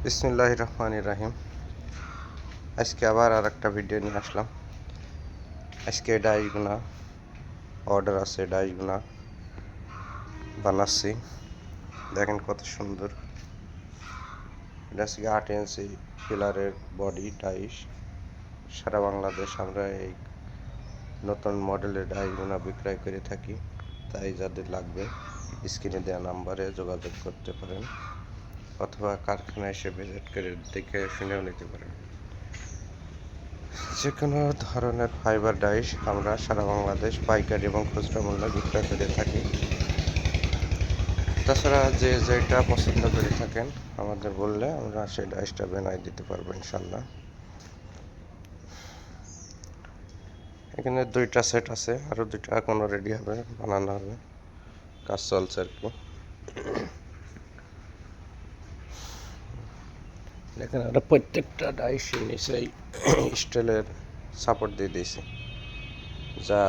বিসমিল্লাহির রহমানির রহিম। আজকে আবার আর একটা ভিডিও নিয়ে আসলাম। আজকে ডাইসগুনা অর্ডার আছে, ডাইসগুনা বানাচ্ছি। দেখেন কত সুন্দর। এটা আজকে 8 ইঞ্চি পিলারের বডি ডাইস। সারা বাংলাদেশ আমরা এই নতুন মডেলের ডাইসগুনা বিক্রয় করে থাকি। তাই যাদের লাগবে স্ক্রিনে দেওয়া নাম্বারে যোগাযোগ করতে পারেন, অথবা কারখানায় এসে ভিজিট করে দেখে শুনেও নিতে পারেন। যে কোনো ধরনের ফাইবার ডাইস আমরা সারা বাংলাদেশ পাইকারি এবং খুচরা মূল্যে বিক্রয় করে থাকি। তাছাড়া যে যেটা পছন্দ করে থাকেন আমাদের বললে আমরা সেই ডাইসটা বানিয়ে দিতে পারবো ইনশাল্লাহ। এখানে 2টা সেট আছে, আরও 2টা এখনো রেডি হবে, বানানো হবে, কাজ চলছে আর কি। দেখেন আমরা প্রত্যেকটা ডাইসের নিচেই স্টিলের সাপোর্ট দিয়ে দিয়েছি, যা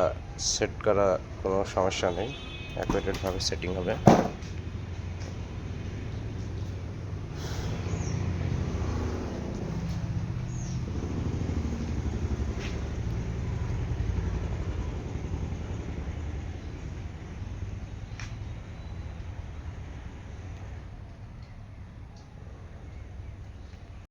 সেট করা কোনো সমস্যা নেই, অ্যাকুরেটভাবে সেটিং হবে।